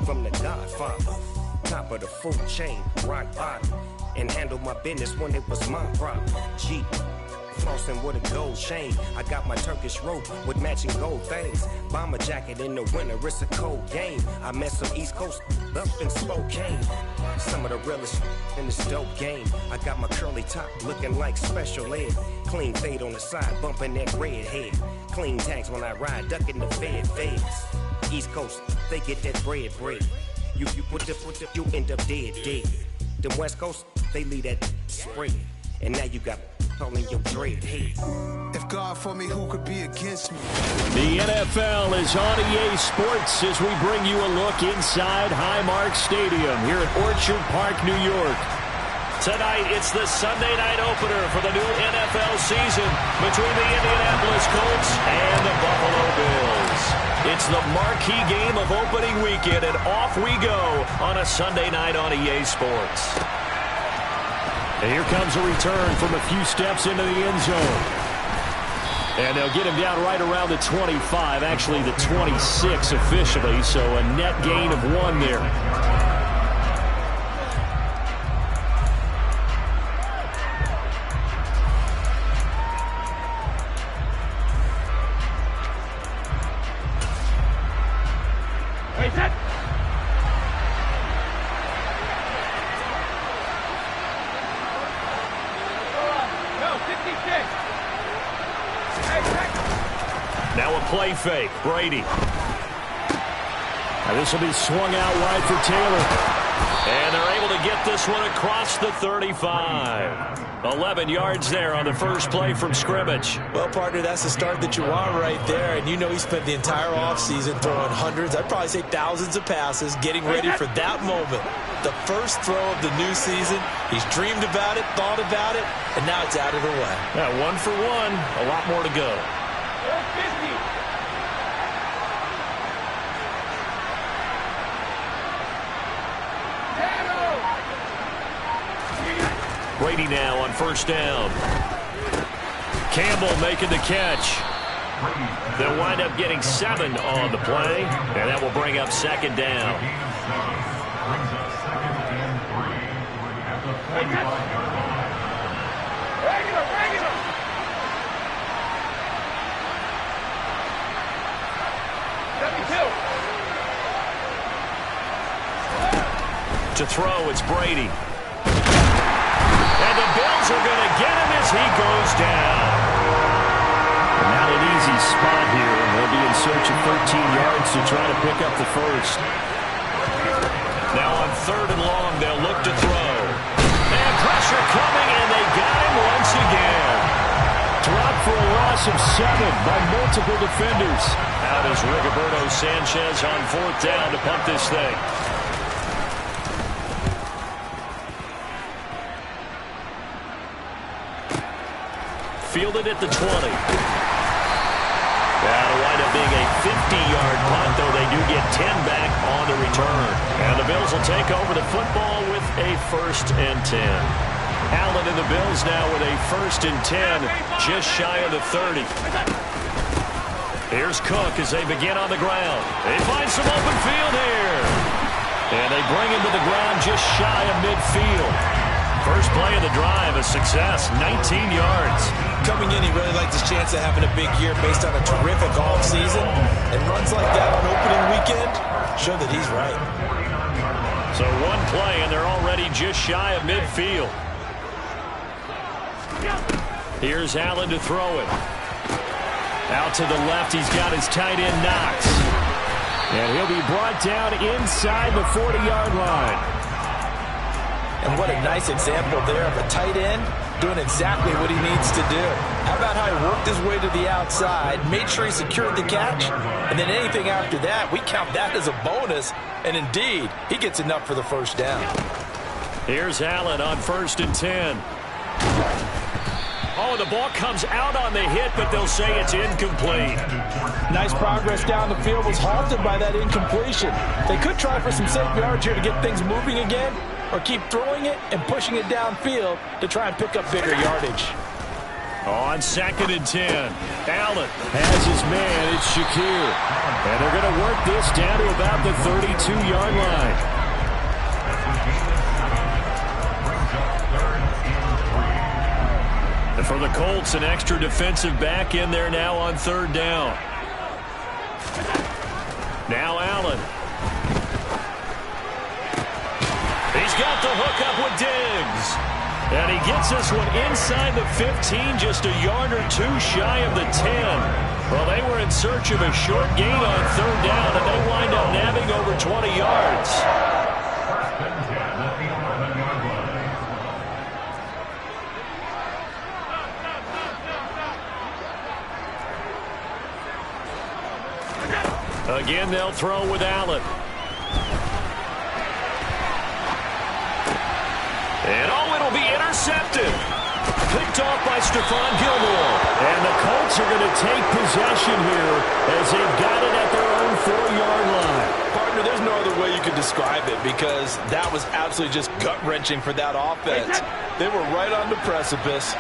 from the Godfather. Top of the food chain, rock bottom. And handle my business when it was my problem. Jeep, flossing with a gold chain. I got my Turkish rope with matching gold things. Bomber jacket in the winter, it's a cold game. I met some East Coast up in Spokane. Some of the realest in this dope game. I got my curly top looking like special ed. Clean fade on the side, bumping that red head. Clean tags when I ride, ducking the feds. East Coast, they get that bread. You put the you end up dead. Them West Coast, they leave that spread. And now you got all in your dread head. If God for me, who could be against me? The NFL is on EA Sports as we bring you a look inside Highmark Stadium here at Orchard Park, New York. Tonight, it's the Sunday night opener for the new NFL season between the Indianapolis Colts and the Buffalo Bills. It's the marquee game of opening weekend, and off we go on a Sunday night on EA Sports. And here comes a return from a few steps into the end zone. And they'll get him down right around the 25, actually the 26 officially, so a net gain of 1 there. Now a play fake. Brady. And this will be swung out wide for Taylor. And they're able to get this one across the 35. 11 yards there on the first play from scrimmage. Well, partner, that's the start that you want right there. And you know he spent the entire offseason throwing hundreds, I'd probably say thousands of passes, getting ready for that moment. The first throw of the new season. He's dreamed about it, thought about it, and now it's out of the way. Yeah, 1 for 1. A lot more to go. Brady now on first down. Campbell making the catch. They'll wind up getting 7 on the play, and that will bring up second down. To throw, it's Brady. And the Bills are going to get him as he goes down. Not an easy spot here. They'll be in search of 13 yards to try to pick up the first. Now on 3rd and long, they'll look to throw. And pressure coming, and they got him once again. Dropped for a loss of 7 by multiple defenders. Out is Rigoberto Sanchez on 4th down to punt this thing. Fielded at the 20. That'll wind up being a 50-yard punt, though they do get 10 back on the return. And the Bills will take over the football with a 1st and 10. Allen and the Bills now with a 1st and 10, just shy of the 30. Here's Cook as they begin on the ground. They find some open field here. And they bring him to the ground just shy of midfield. First play of the drive, a success, 19 yards. Coming in, he really liked his chance of having a big year based on a terrific offseason. And runs like that on opening weekend show that he's right. So 1 play, and they're already just shy of midfield. Here's Allen to throw it. Out to the left, he's got his tight end Knox. And he'll be brought down inside the 40-yard line. And what a nice example there of a tight end doing exactly what he needs to do. How about how he worked his way to the outside, made sure he secured the catch, and then anything after that, we count that as a bonus. And indeed, he gets enough for the first down. Here's Allen on 1st and 10. Oh, the ball comes out on the hit, but they'll say it's incomplete. Nice progress down the field, was halted by that incompletion. They could try for some safe yards here to get things moving again, or keep throwing it and pushing it downfield to try and pick up bigger yardage. On 2nd and 10, Allen has his man. It's Shakir. And they're going to work this down to about the 32-yard line. And for the Colts, an extra defensive back in there now on 3rd down. Now Allen. He's got the hook up with Diggs. And he gets this one inside the 15, just a yard or two shy of the 10. Well, they were in search of a short gain on 3rd down, and they wind up nabbing over 20 yards. Again, they'll throw with Allen. And it'll be intercepted. Picked off by Stephon Gilmore. And the Colts are going to take possession here as they've got it at their own 4-yard line. Partner, there's no other way you could describe it because that was absolutely just gut-wrenching for that offense. They were right on the precipice.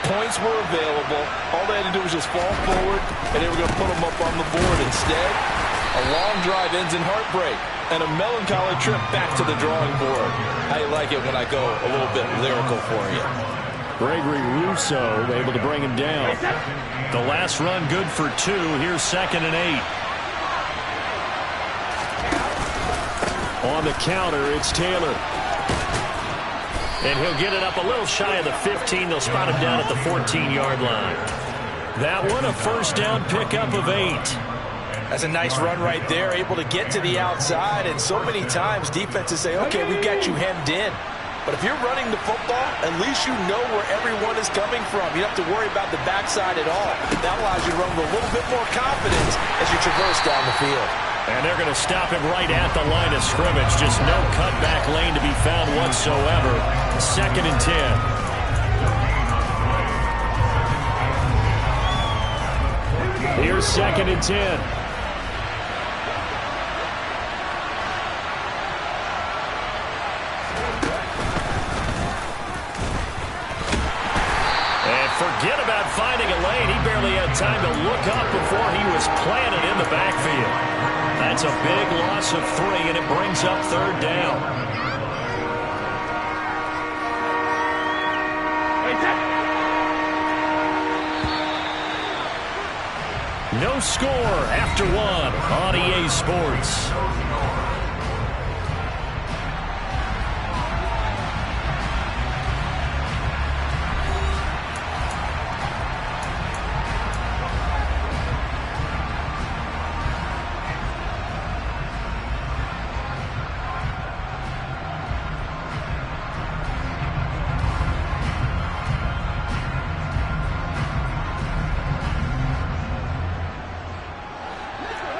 Points were available. All they had to do was just fall forward, and they were going to put them up on the board. Instead, a long drive ends in heartbreak and a melancholy trip back to the drawing board. How you like it when I go a little bit lyrical for you? Gregory Rousseau able to bring him down. The last run good for 2. Here's 2nd and 8. On the counter, it's Taylor. And he'll get it up a little shy of the 15. They'll spot him down at the 14-yard line. That one, a first down pickup of 8. That's a nice run right there, able to get to the outside. And so many times defenses say, okay, we've got you hemmed in. But if you're running the football, at least you know where everyone is coming from. You don't have to worry about the backside at all. That allows you to run with a little bit more confidence as you traverse down the field. And they're going to stop him right at the line of scrimmage. Just no cutback lane to be found whatsoever. 2nd and 10. Here's 2nd and 10. Forget about finding a lane. He barely had time to look up before he was planted in the backfield. That's a big loss of 3, and it brings up 3rd down. No score after 1 on EA Sports.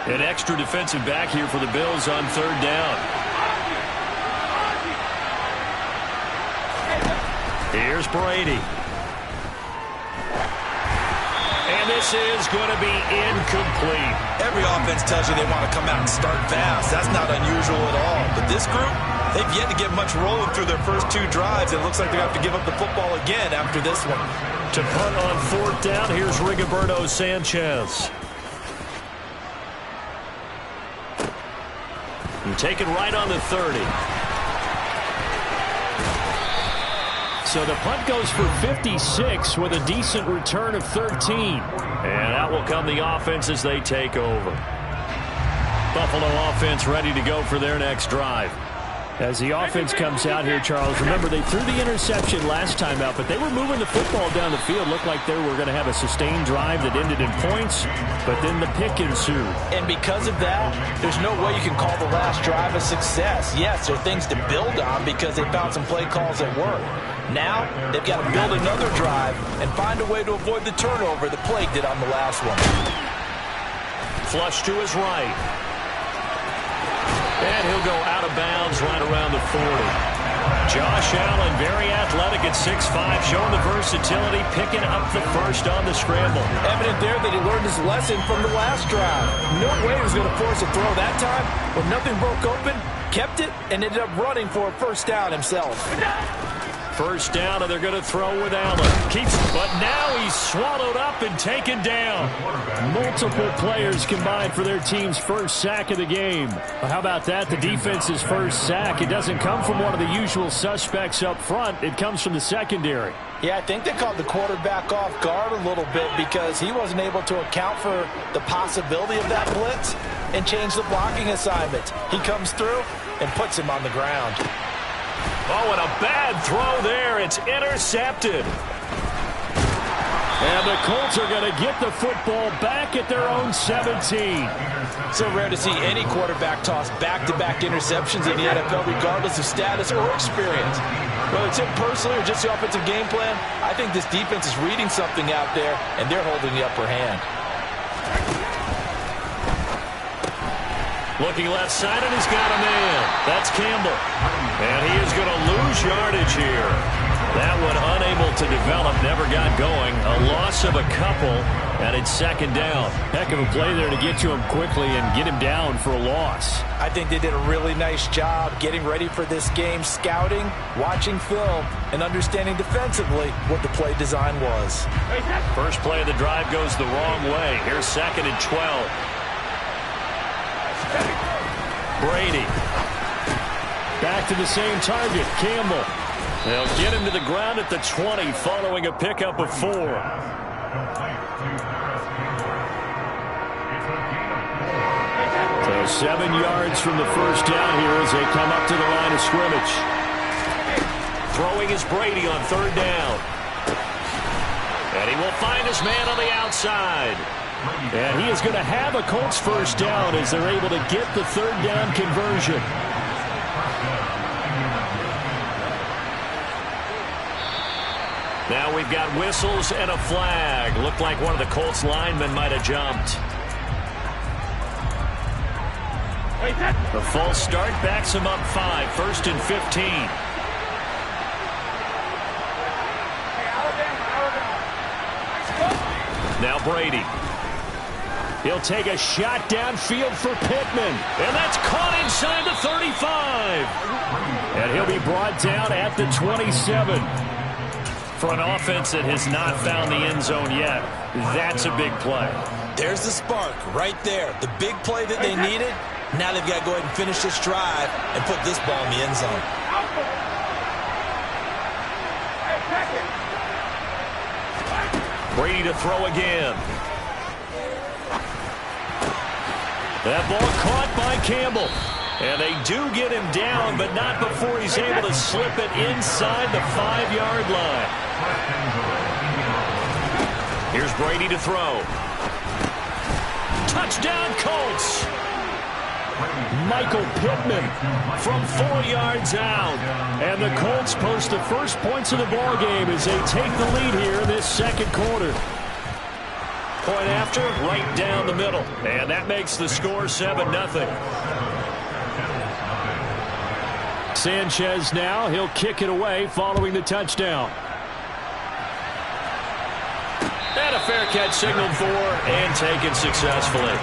An extra defensive back here for the Bills on 3rd down. Here's Brady. And this is going to be incomplete. Every offense tells you they want to come out and start fast. That's not unusual at all. But this group, they've yet to get much rolling through their first 2 drives. It looks like they're going to have to give up the football again after this one. To punt on 4th down, here's Rigoberto Sanchez. And taken right on the 30. So the punt goes for 56 with a decent return of 13. And out will come the offense as they take over. Buffalo offense ready to go for their next drive. As the offense comes out here, Charles, remember they threw the interception last time out, but they were moving the football down the field. Looked like they were going to have a sustained drive that ended in points, but then the pick ensued. And because of that, there's no way you can call the last drive a success. Yes, there are things to build on because they found some play calls that work. Now, they've got to build another drive and find a way to avoid the turnover the play did on the last one. Flush to his right. And he'll go out of bounds right around the 40. Josh Allen, very athletic at 6'5", showing the versatility, picking up the first on the scramble. Evident there that he learned his lesson from the last drive. No way he was going to force a throw that time. When nothing broke open, kept it, and ended up running for a first down himself. First down, and they're going to throw with Allen. But now he's swallowed up and taken down. Multiple players combined for their team's first sack of the game. Well, how about that? The defense's first sack. It doesn't come from one of the usual suspects up front. It comes from the secondary. Yeah, I think they caught the quarterback off guard a little bit because he wasn't able to account for the possibility of that blitz and change the blocking assignment. He comes through and puts him on the ground. Oh, and a bad throw there. It's intercepted. And the Colts are going to get the football back at their own 17. So rare to see any quarterback toss back-to-back interceptions in the NFL, regardless of status or experience. Whether it's him personally or just the offensive game plan, I think this defense is reading something out there, and they're holding the upper hand. Looking left side, and he's got a man. That's Campbell. And he is going to lose yardage here. That one unable to develop, never got going. A loss of a couple, and it's second down. Heck of a play there to get to him quickly and get him down for a loss. I think they did a really nice job getting ready for this game, scouting, watching film, and understanding defensively what the play design was. First play of the drive goes the wrong way. Here's second and 12. Brady. Back to the same target, Campbell. They'll get him to the ground at the 20 following a pickup of 4. So 7 yards from the first down here as they come up to the line of scrimmage. Throwing is Brady on third down. And he will find his man on the outside. And he is going to have a Colts first down as they're able to get the third down conversion. Now we've got whistles and a flag. Looked like one of the Colts linemen might have jumped. The false start backs him up 5. First and 15. Now Brady. He'll take a shot downfield for Pittman. And that's caught inside the 35. And he'll be brought down at the 27. For an offense that has not found the end zone yet, that's a big play. There's the spark right there. The big play that they needed. Now they've got to go ahead and finish this drive and put this ball in the end zone. Brady to throw again. That ball caught by Campbell. And they do get him down, but not before he's able to slip it inside the 5-yard line. Here's Brady to throw. Touchdown, Colts! Michael Pittman from 4 yards out. And the Colts post the first points of the ball game as they take the lead here in this second quarter. Point after, right down the middle. And that makes the score 7-0. Sanchez now, he'll kick it away following the touchdown. And a fair catch signaled for and taken successfully.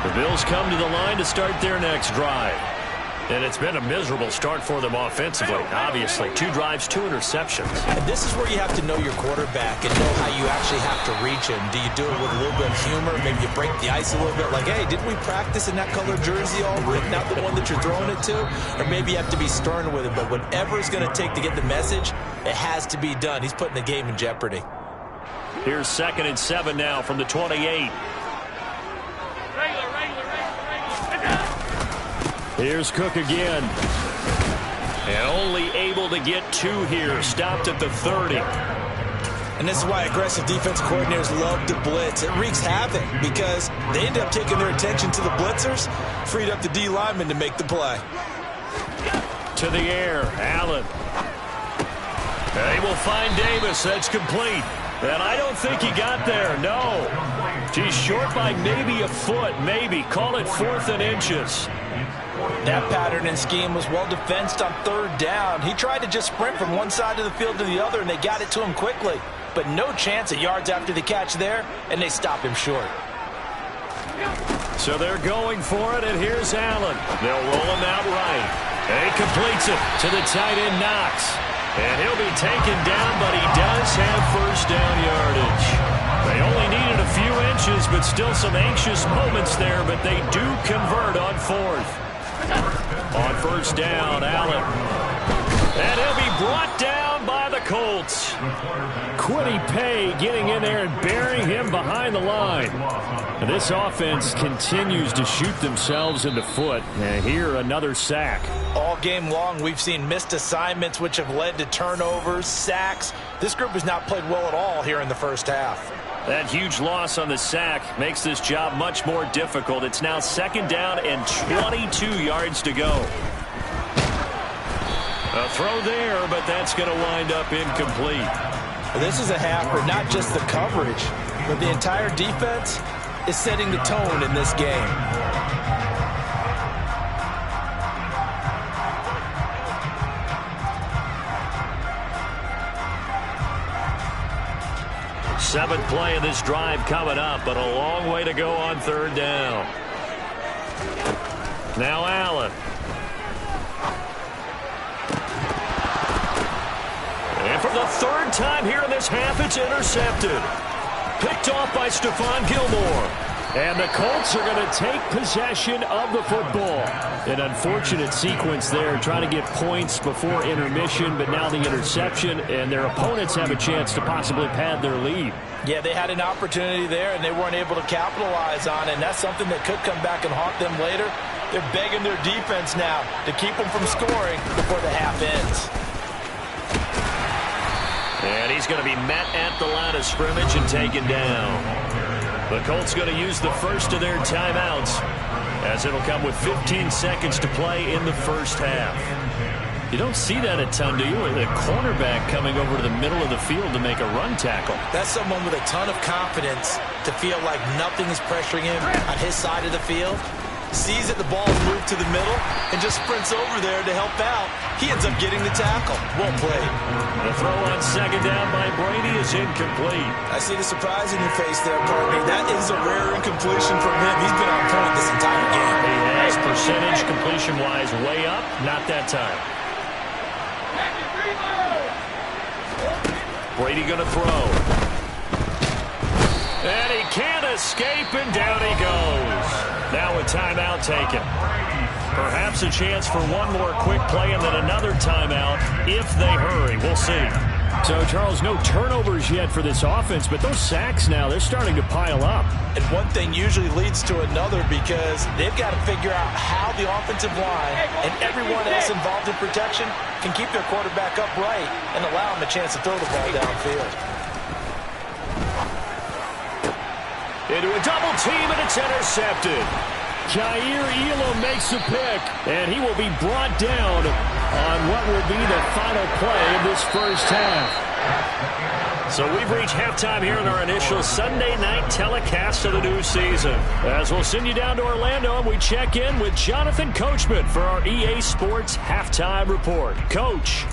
The Bills come to the line to start their next drive. And it's been a miserable start for them offensively. Obviously, 2 drives, 2 interceptions. And this is where you have to know your quarterback and know how you actually have to reach him. Do you do it with a little bit of humor? Maybe you break the ice a little bit like, hey, didn't we practice in that color jersey all week, not the one that you're throwing it to? Or maybe you have to be stern with him. But whatever it's going to take to get the message, it has to be done. He's putting the game in jeopardy. Here's 2nd and 7 now from the 28. Here's Cook again. And only able to get 2 here. Stopped at the 30. And this is why aggressive defensive coordinators love to blitz. It wreaks havoc because they end up taking their attention to the blitzers, freed up the D lineman to make the play. To the air, Allen. They will find Davis. That's complete. And I don't think he got there. No. He's short by maybe a foot. Maybe. Call it 4th and inches. That pattern and scheme was well defensed on 3rd down. He tried to just sprint from one side of the field to the other, and they got it to him quickly. But no chance at yards after the catch there, and they stop him short. So they're going for it, and here's Allen. They'll roll him out right. And he completes it to the tight end, Knox. And he'll be taken down, but he does have first down yardage. They only needed a few inches, but still some anxious moments there, but they do convert on fourth. On first down, Allen. And he'll be brought down by the Colts. Quiddy Pay getting in there and burying him behind the line. And this offense continues to shoot themselves in the foot. And here, another sack. All game long, we've seen missed assignments, which have led to turnovers, sacks. This group has not played well at all here in the first half. That huge loss on the sack makes this job much more difficult. It's now second down and 22 yards to go. A throw there, but that's going to wind up incomplete. This is a half where not just the coverage, but the entire defense is setting the tone in this game. Seventh play of this drive coming up, but a long way to go on third down. Now Allen. And for the third time here in this half, it's intercepted. Picked off by Stephon Gilmore. And the Colts are going to take possession of the football. An unfortunate sequence there, trying to get points before intermission, but now the interception, and their opponents have a chance to possibly pad their lead. Yeah, they had an opportunity there, and they weren't able to capitalize on it, and that's something that could come back and haunt them later. They're begging their defense now to keep them from scoring before the half ends. And he's going to be met at the line of scrimmage and taken down. The Colts going to use the first of their timeouts, as it'll come with 15 seconds to play in the first half. You don't see that a ton, do you? A cornerback coming over to the middle of the field to make a run tackle. That's someone with a ton of confidence to feel like nothing is pressuring him on his side of the field. Sees that the ball is moved to the middle and just sprints over there to help out. He ends up getting the tackle. Well played. The throw on second down by Brady is incomplete. I see the surprise in your face there, partner. That is a rare incompletion from him. He's been on point this entire game. He has percentage completion-wise way up. Not that time. Brady going to throw. And he can't escape, and down he goes. Now a timeout taken. Perhaps a chance for one more quick play and then another timeout if they hurry. We'll see. So, Charles, no turnovers yet for this offense, but those sacks now, they're starting to pile up. And one thing usually leads to another because they've got to figure out how the offensive line and everyone else involved in protection can keep their quarterback upright and allow him a chance to throw the ball downfield. Into a double team, and it's intercepted. Jair Elam makes the pick, and he will be brought down on what will be the final play of this first half. So we've reached halftime here in our initial Sunday night telecast of the new season. As we'll send you down to Orlando, and we check in with Jonathan Coachman for our EA Sports Halftime Report. Coach.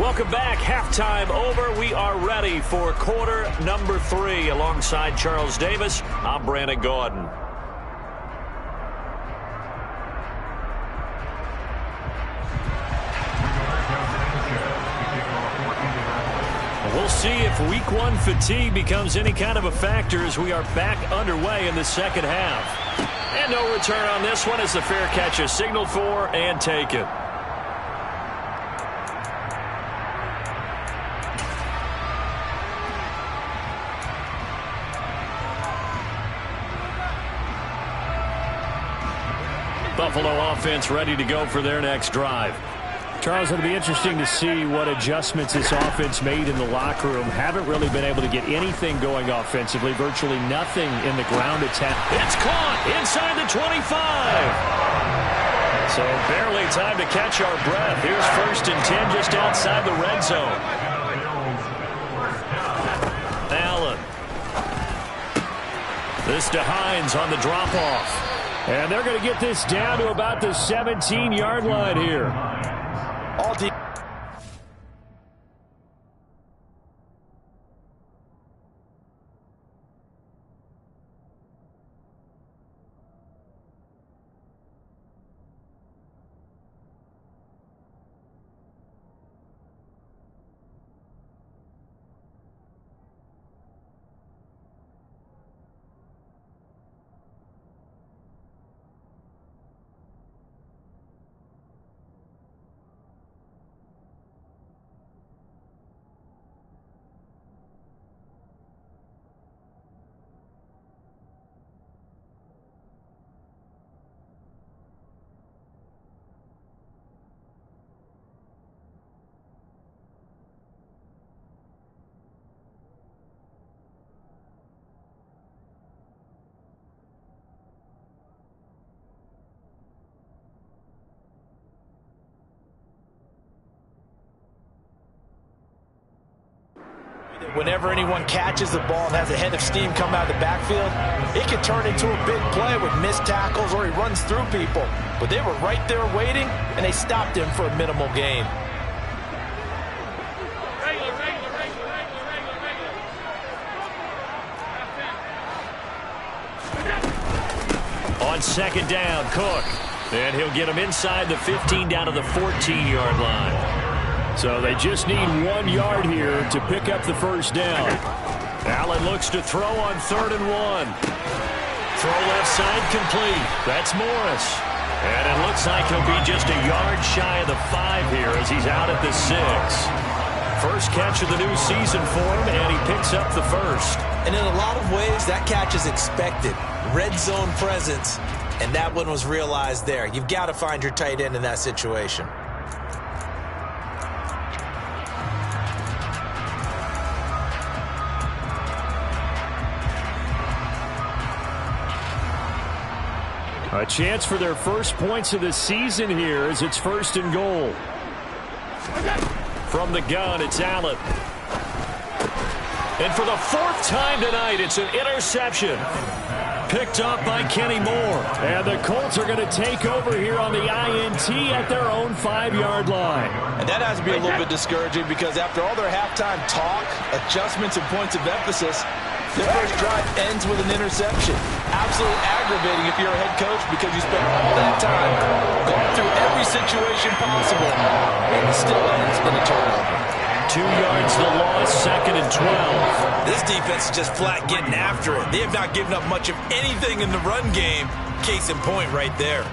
Welcome back. Halftime over. We are ready for quarter number 3. Alongside Charles Davis, I'm Brandon Gaudin. We'll see if week 1 fatigue becomes any kind of a factor as we are back underway in the second half. And no return on this one as the fair catch is signaled for and taken. Buffalo offense ready to go for their next drive. Charles, it'll be interesting to see what adjustments this offense made in the locker room. Haven't really been able to get anything going offensively. Virtually nothing in the ground attack. It's caught inside the 25. So barely time to catch our breath. Here's 1st and 10 just outside the red zone. Allen. This to Hines on the drop-off. And they're going to get this down to about the 17-yard line here. All deep. whenever anyone catches the ball and has a head of steam come out of the backfield, it can turn into a big play with missed tackles or he runs through people. But they were right there waiting, and they stopped him for a minimal gain. On second down, Cook. And he'll get him inside the 15 down to the 14-yard line. So they just need 1 yard here to pick up the first down. Allen looks to throw on 3rd and 1. Throw left side complete. That's Morris. And it looks like he'll be just a yard shy of the 5 here as he's out at the 6. First catch of the new season for him, and he picks up the first. And in a lot of ways, that catch is expected. Red zone presence, and that one was realized there. You've got to find your tight end in that situation. A chance for their first points of the season here as it's 1st and goal. From the gun, it's Allen. And for the 4th time tonight, it's an interception. Picked up by Kenny Moore. And the Colts are going to take over here on the INT at their own 5-yard line. And that has to be a little bit discouraging because after all their halftime talk, adjustments, and points of emphasis, their first drive ends with an interception. Absolutely aggravating if you're a head coach because you spent all that time going through every situation possible, and it still ends in a turnover. 2 yards the loss, 2nd and 12. This defense is just flat getting after it. They have not given up much of anything in the run game. Case in point right there.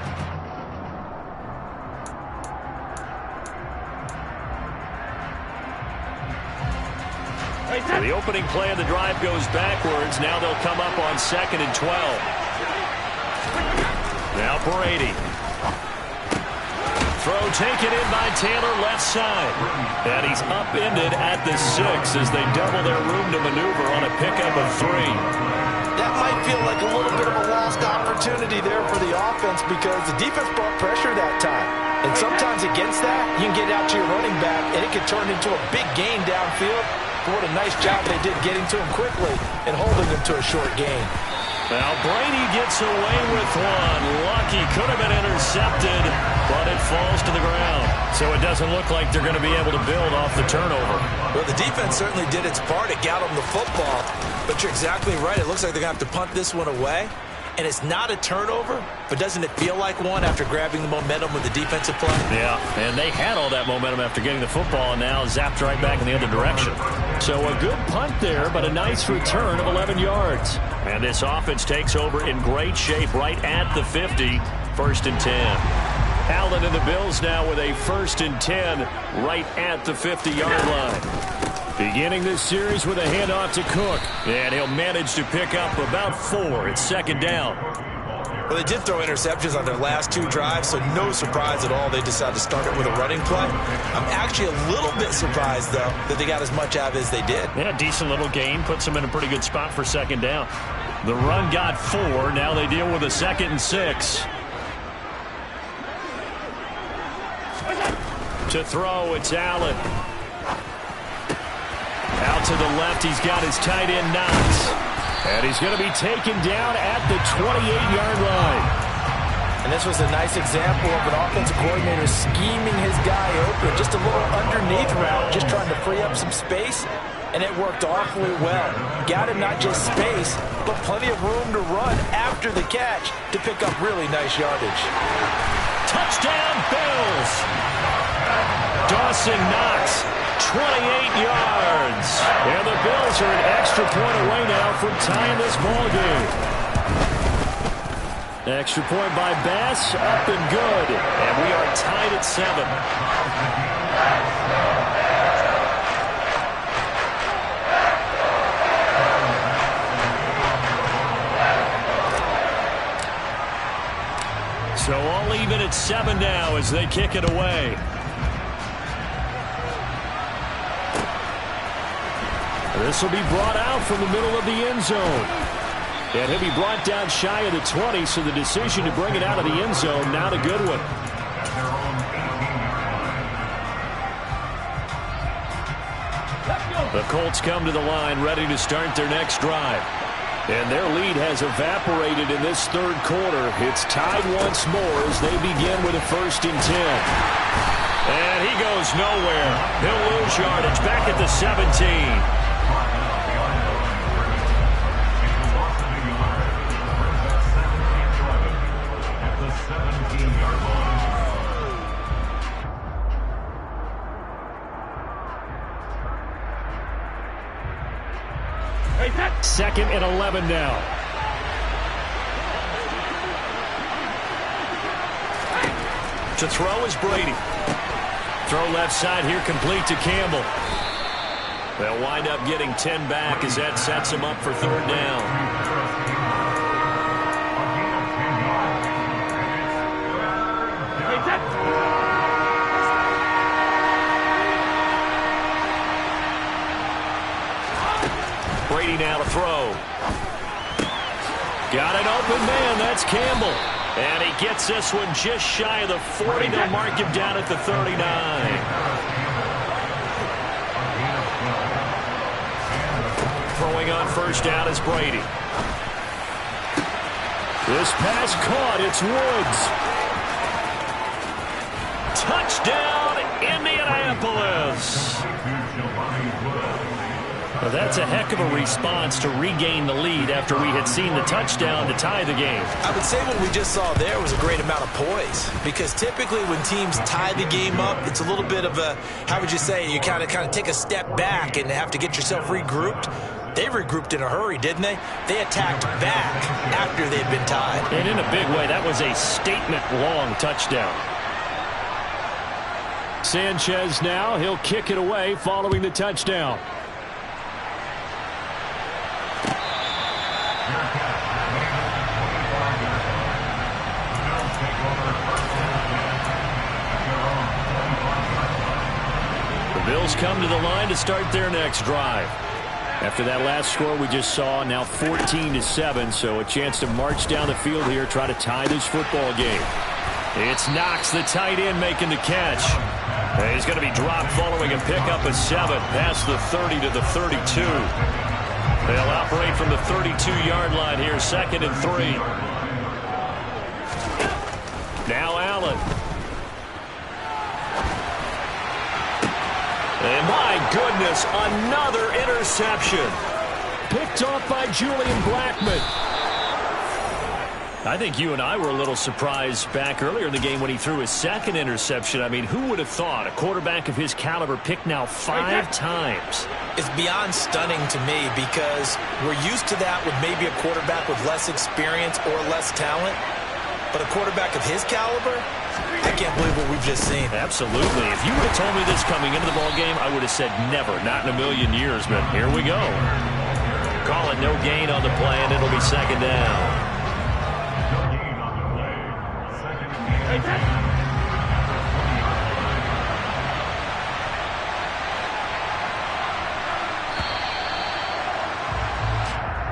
The opening play of the drive goes backwards. Now they'll come up on 2nd and 12. Now Brady. Throw taken in by Taylor left side. And he's upended at the 6 as they double their room to maneuver on a pickup of 3. That might feel like a little bit of a lost opportunity there for the offense because the defense brought pressure that time. And sometimes against that, you can get out to your running back, and it can turn into a big gain downfield. But what a nice job they did getting to him quickly and holding him to a short gain. Now Brady gets away with one. Lucky, could have been intercepted, but it falls to the ground. So it doesn't look like they're going to be able to build off the turnover. Well, the defense certainly did its part. It got them the football. But you're exactly right. It looks like they're going to have to punt this one away. And it's not a turnover, but doesn't it feel like one after grabbing the momentum with the defensive play? Yeah, and they had all that momentum after getting the football and now zapped right back in the other direction. So a good punt there, but a nice return of 11 yards. And this offense takes over in great shape right at the 50, 1st and 10. Allen and the Bills now with a 1st and 10 right at the 50-yard line. Beginning this series with a handoff to Cook. And he'll manage to pick up about 4 at 2nd down. Well, they did throw interceptions on their last 2 drives, so no surprise at all they decided to start it with a running play. I'm actually a little bit surprised, though, that they got as much out of as they did. Yeah, decent little gain. Puts them in a pretty good spot for 2nd down. The run got 4. Now they deal with a 2nd and 6. To throw, it's Allen. Out to the left, he's got his tight end, Knox. And he's going to be taken down at the 28-yard line. And this was a nice example of an offensive coordinator scheming his guy open. Just a little underneath route, just trying to free up some space. And it worked awfully well. Got him not just space, but plenty of room to run after the catch to pick up really nice yardage. Touchdown, Bills! Dawson Knox, 28 yards. And the Bills are an extra point away now from tying this ball game. Extra point by Bass, up and good. And we are tied at 7. So all even at 7 now as they kick it away. This will be brought out from the middle of the end zone. And he'll be brought down shy of the 20, so the decision to bring it out of the end zone, not a good one. The Colts come to the line ready to start their next drive. And their lead has evaporated in this third quarter. It's tied once more as they begin with a 1st and 10. And he goes nowhere. He'll lose yardage back at the 17. Second and 11 now. To throw is Brady. Throw left side here, complete to Campbell. They'll wind up getting 10 back as that sets them up for 3rd down. Brady now to throw. Got an open man. That's Campbell. And he gets this one just shy of the 40. They'll mark him down at the 39. Throwing on 1st down is Brady. This pass caught. It's Woods. Touchdown, Indianapolis. Well, that's a heck of a response to regain the lead after we had seen the touchdown to tie the game. I would say what we just saw there was a great amount of poise, because typically when teams tie the game up, it's a little bit of a, how would you say, you kind of take a step back and have to get yourself regrouped. They regrouped in a hurry, didn't they? They attacked back after they'd been tied. And in a big way, that was a statement-long touchdown. Sanchez now, he'll kick it away following the touchdown. Bills come to the line to start their next drive. After that last score we just saw, now 14-7, so a chance to march down the field here, try to tie this football game. It's Knox, the tight end, making the catch. And he's going to be dropped following a pickup of 7 past the 30 to the 32. They'll operate from the 32-yard line here, 2nd and 3. Now Allen. And my goodness, another interception. Picked off by Julian Blackmon. I think you and I were a little surprised back earlier in the game when he threw his 2nd interception. I mean, who would have thought a quarterback of his caliber picked now 5 times? It's beyond stunning to me, because we're used to that with maybe a quarterback with less experience or less talent. But a quarterback of his caliber, I can't believe what we've just seen. Absolutely. If you would have told me this coming into the ballgame, I would have said never, not in a million years. But here we go. Call it no gain on the play, and it'll be 2nd down.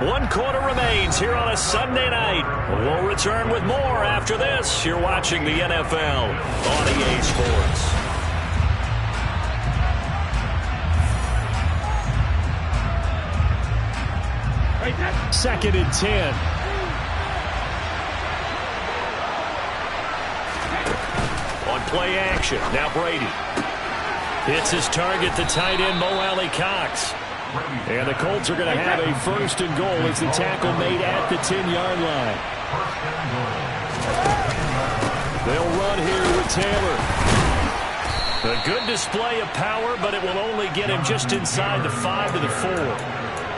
One quarter remains here on a Sunday night. We'll return with more after this. You're watching the NFL on EA Sports. Second and 10. On play action, now Brady. Hits his target, the tight end, Mo Alley-Cox. And the Colts are going to have a 1st and goal as the tackle made at the 10-yard line. They'll run here with Taylor. A good display of power, but it will only get him just inside the 5 to the 4.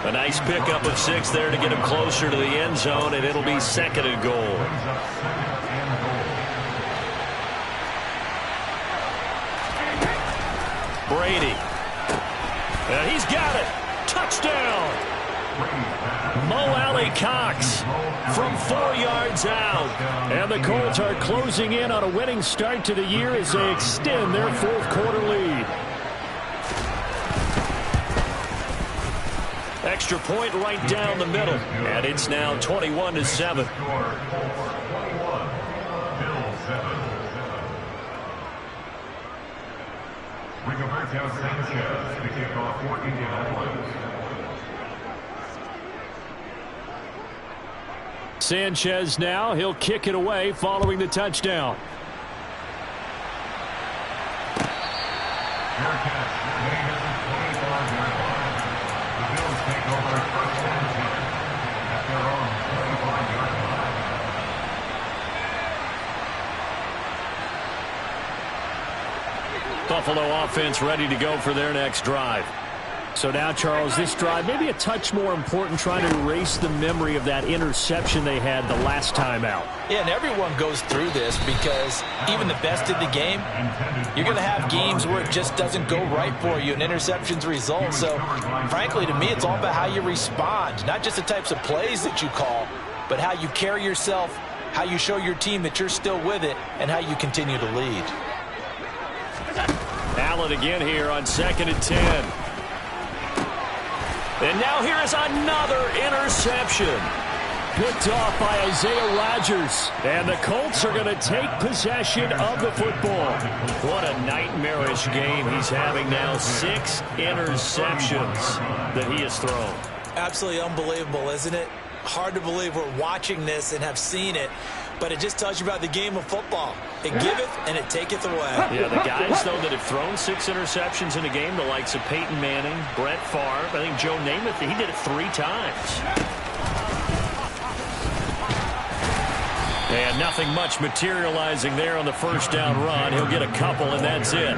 A nice pickup of 6 there to get him closer to the end zone, and it'll be 2nd and goal. Brady. And he's got it. Touchdown. Mo Alley-Cox from 4 yards out. And the Colts are closing in on a winning start to the year as they extend their 4th quarter lead. Extra point right down the middle. And it's now 21-7. Sanchez to kick off for Indianapolis. Sanchez now, he'll kick it away following the touchdown. Fair catch, made at the 25-yard line. The Bills take over first and 10 at their own 25-yard line. Buffalo offense ready to go for their next drive. So now, Charles, this drive maybe a touch more important, trying to erase the memory of that interception they had the last time out. Yeah, and everyone goes through this because even the best in the game, you're going to have games where it just doesn't go right for you and interceptions result. So, frankly, to me, it's all about how you respond, not just the types of plays that you call, but how you carry yourself, how you show your team that you're still with it, and how you continue to lead. Allen again here on 2nd and 10. And now here is another interception. Picked off by Isaiah Rodgers. And the Colts are going to take possession of the football. What a nightmarish game he's having now. 6 interceptions that he has thrown. Absolutely unbelievable, isn't it? Hard to believe we're watching this and have seen it. But it just tells you about the game of football. It giveth and it taketh away. Yeah, the guys, though, that have thrown 6 interceptions in a game, the likes of Peyton Manning, Brett Favre, I think Joe Namath, he did it 3 times. And nothing much materializing there on the first down run. He'll get a couple, and that's it.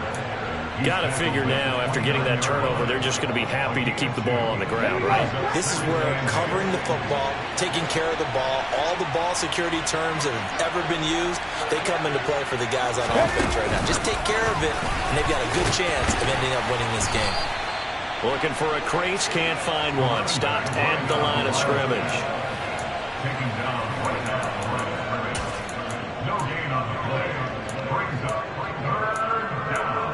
Got to figure now, after getting that turnover, they're just going to be happy to keep the ball on the ground, right? This is where covering the football, taking care of the ball, all the ball security terms that have ever been used, they come into play for the guys on offense right now. Just take care of it, and they've got a good chance of ending up winning this game. Looking for a crease, can't find one. Stopped at the line of scrimmage. Taking down right now the line of scrimmage. No gain on the play. Brings up third down.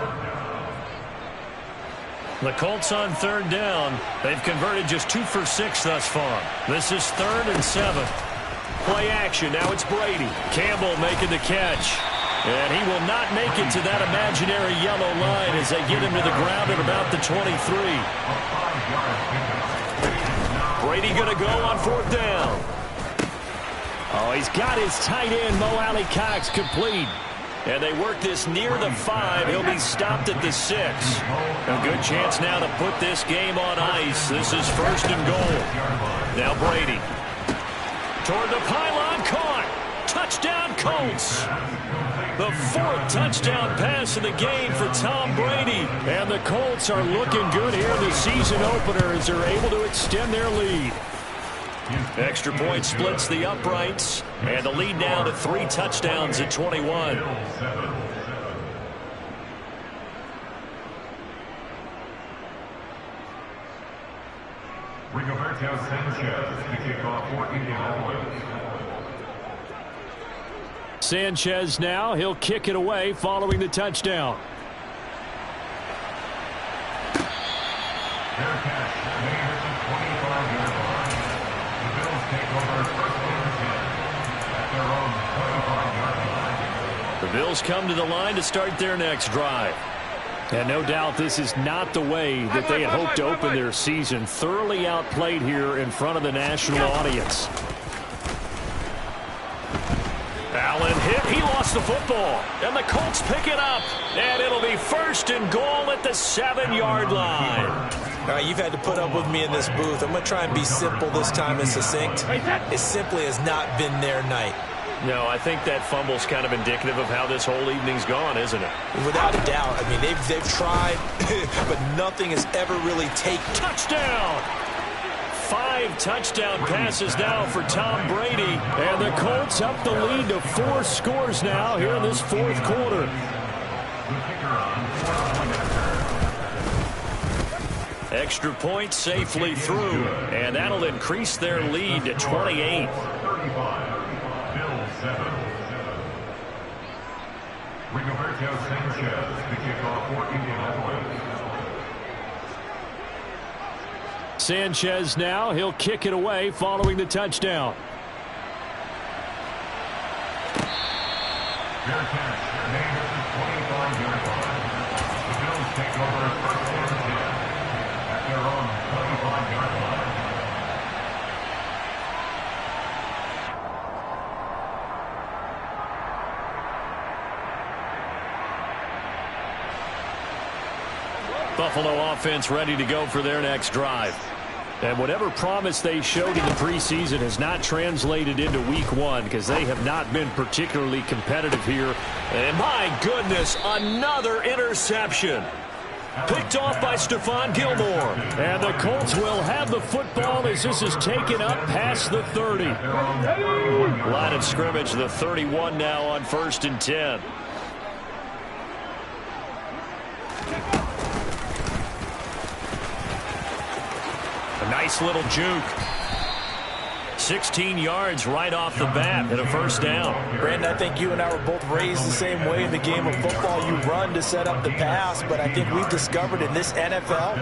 The Colts on 3rd down. They've converted just 2 for 6 thus far. This is 3rd and 7. Play action. Now it's Brady. Campbell making the catch. And he will not make it to that imaginary yellow line as they get him to the ground at about the 23. Brady going to go on 4th down. Oh, he's got his tight end, Mo Alley-Cox, complete. And they work this near the 5. He'll be stopped at the 6. A good chance now to put this game on ice. This is 1st and goal. Now Brady. Toward the pylon, caught. Touchdown, Colts. The 4th touchdown pass of the game for Tom Brady. And the Colts are looking good here in the season opener as they're able to extend their lead. Extra point splits the uprights, and the lead now to 3 touchdowns at 21. Rigoberto Sanchez to kick off for Indianapolis. Sanchez now, he'll kick it away following the touchdown. Fair catch, made at the 25-yard line. The Bills take over first and 10 at their own 25-yard line. The Bills come to the line to start their next drive. And no doubt this is not the way that they had hoped to open their season. Thoroughly outplayed here in front of the national audience. Allen hit. He lost the football. And the Colts pick it up. And it'll be 1st and goal at the 7-yard line. All right, you've had to put up with me in this booth. I'm going to try and be simple this time and succinct. It simply has not been their night. No, I think that fumble's kind of indicative of how this whole evening's gone, isn't it? Without a doubt. I mean, they've tried, but nothing has ever really taken. Touchdown! 5 touchdown passes now for Tom Brady. And the Colts up the lead to 4 scores now here in this 4th quarter. Extra point safely through. And that'll increase their lead to 28. 35, Rigoberto Sanchez to kick off for Indianapolis. Sanchez now, he'll kick it away following the touchdown. Fair catch, made at the 25-yard line. The Bills take over first and 10 at their own 25-yard line. Buffalo offense ready to go for their next drive. And whatever promise they showed in the preseason has not translated into week one because they have not been particularly competitive here. And my goodness, another interception. Picked off by Stephon Gilmore. And the Colts will have the football as this is taken up past the 30. Line of scrimmage, the 31 now on 1st and 10. A nice little juke. 16 yards right off the bat and a first down. Brandon, I think you and I were both raised the same way in the game of football. You run to set up the pass, but I think we've discovered in this NFL,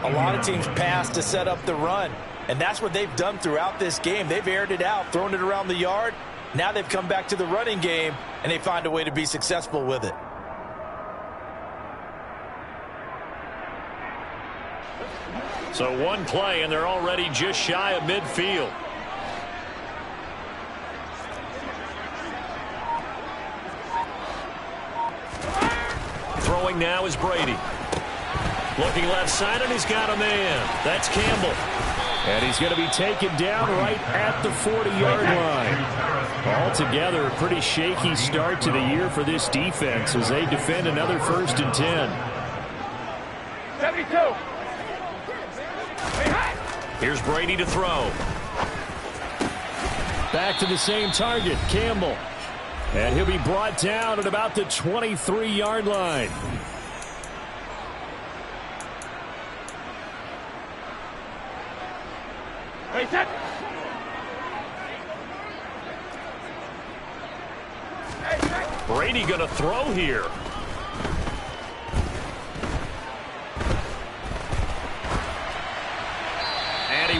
a lot of teams pass to set up the run. And that's what they've done throughout this game. They've aired it out, thrown it around the yard. Now they've come back to the running game, and they find a way to be successful with it. So one play, and they're already just shy of midfield. Throwing now is Brady. Looking left side, and he's got a man. That's Campbell. And he's going to be taken down right at the 40-yard line. Altogether, a pretty shaky start to the year for this defense as they defend another 1st and 10. 72. Here's Brady to throw. Back to the same target, Campbell. And he'll be brought down at about the 23-yard line. Brady going to throw here.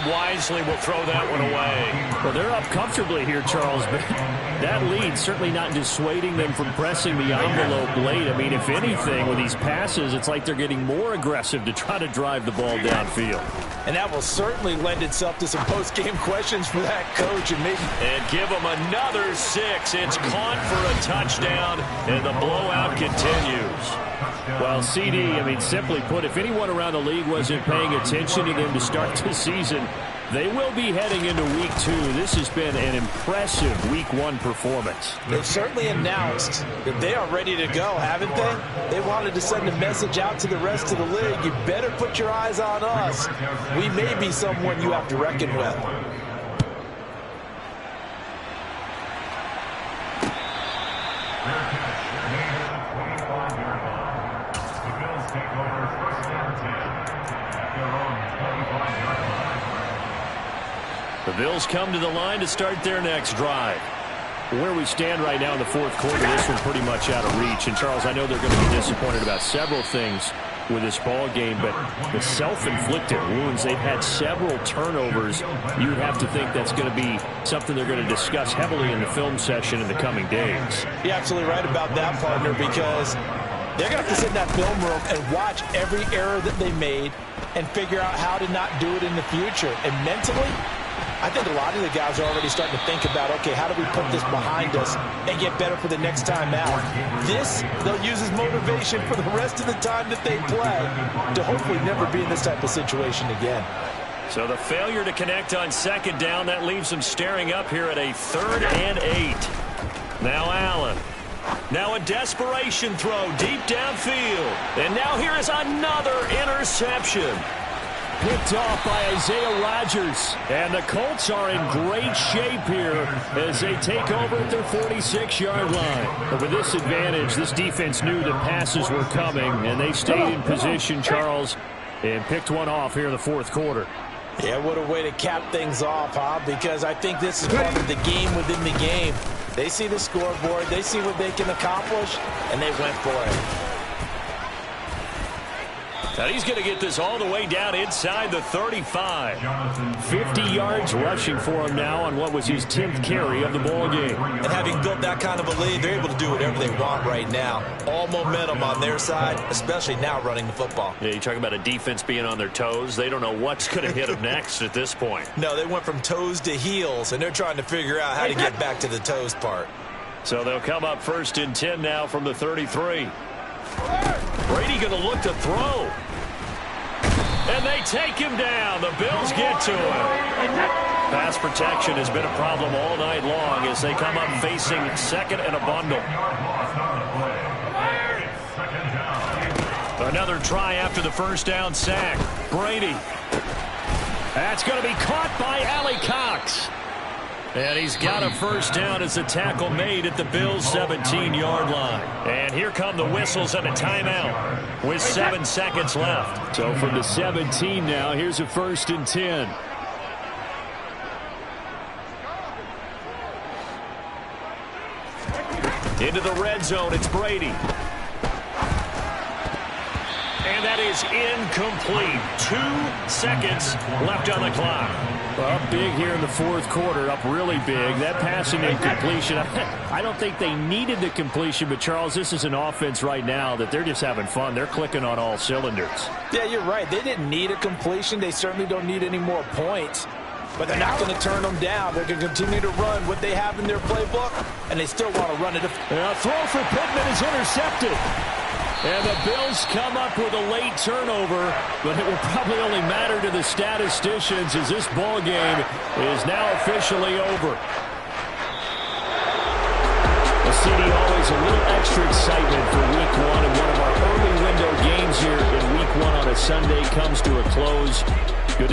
Wisely will throw that one away. Well, they're up comfortably here, Charles, but that lead certainly not dissuading them from pressing the envelope late. I mean, if anything, with these passes, it's like they're getting more aggressive to try to drive the ball downfield. And that will certainly lend itself to some post-game questions for that coach. And give them another 6. It's caught for a touchdown, and the blowout continues. Well, CD, I mean, simply put, if anyone around the league wasn't paying attention to them to start the season, they will be heading into week 2. This has been an impressive week 1 performance. They've certainly announced that they are ready to go, haven't they? They wanted to send a message out to the rest of the league. You better put your eyes on us. We may be someone you have to reckon with. The Bills come to the line to start their next drive. Where we stand right now in the 4th quarter, this one pretty much out of reach. And, Charles, I know they're going to be disappointed about several things with this ball game, but the self-inflicted wounds, they've had several turnovers. You'd have to think that's going to be something they're going to discuss heavily in the film session in the coming days. You're absolutely right about that, partner, because they're going to have to sit in that film room and watch every error that they made and figure out how to not do it in the future. And mentally, I think a lot of the guys are already starting to think about, okay, how do we put this behind us and get better for the next time out? This, they'll use as motivation for the rest of the time that they play to hopefully never be in this type of situation again. So the failure to connect on 2nd down, that leaves them staring up here at a 3rd and 8. Now Allen. Now a desperation throw deep downfield. And now here is another interception. Picked off by Isaiah Rodgers. And the Colts are in great shape here as they take over at their 46-yard line. But with this advantage, this defense knew that passes were coming, and they stayed in position, Charles, and picked one off here in the 4th quarter. Yeah, what a way to cap things off, huh? Because I think this is part of the game within the game. They see the scoreboard, they see what they can accomplish, and they went for it. And he's going to get this all the way down inside the 35. 50 yards rushing for him now on what was his 10th carry of the ball game. And having built that kind of a lead, they're able to do whatever they want right now. All momentum on their side, especially now running the football. Yeah, you talk about a defense being on their toes. They don't know what's going to hit them next at this point. No, they went from toes to heels, and they're trying to figure out how to get back to the toes part. So they'll come up 1st and 10 now from the 33. Brady going to look to throw. And they take him down. The Bills get to him. Pass protection has been a problem all night long as they come up facing 2nd and a bundle. Another try after the 1st down sack. Brady. That's going to be caught by Allie Cox. And he's got a 1st down as the tackle made at the Bills' 17-yard line. And here come the whistles and a timeout with 7 seconds left. So from the 17 now, here's a 1st and 10. Into the red zone, it's Brady. And that is incomplete. 2 seconds left on the clock. Up big here in the 4th quarter, up really big. That passing incompletion, I don't think they needed the completion, but Charles, this is an offense right now that they're just having fun. They're clicking on all cylinders. Yeah, you're right. They didn't need a completion. They certainly don't need any more points. But they're not going to turn them down. They're going to continue to run what they have in their playbook, and they still want to run it. A throw for Pittman is intercepted. And the Bills come up with a late turnover, but it will probably only matter to the statisticians as this ball game is now officially over. Well, CD, always a little extra excitement for Week 1, and one of our early window games here in Week 1 on a Sunday comes to a close.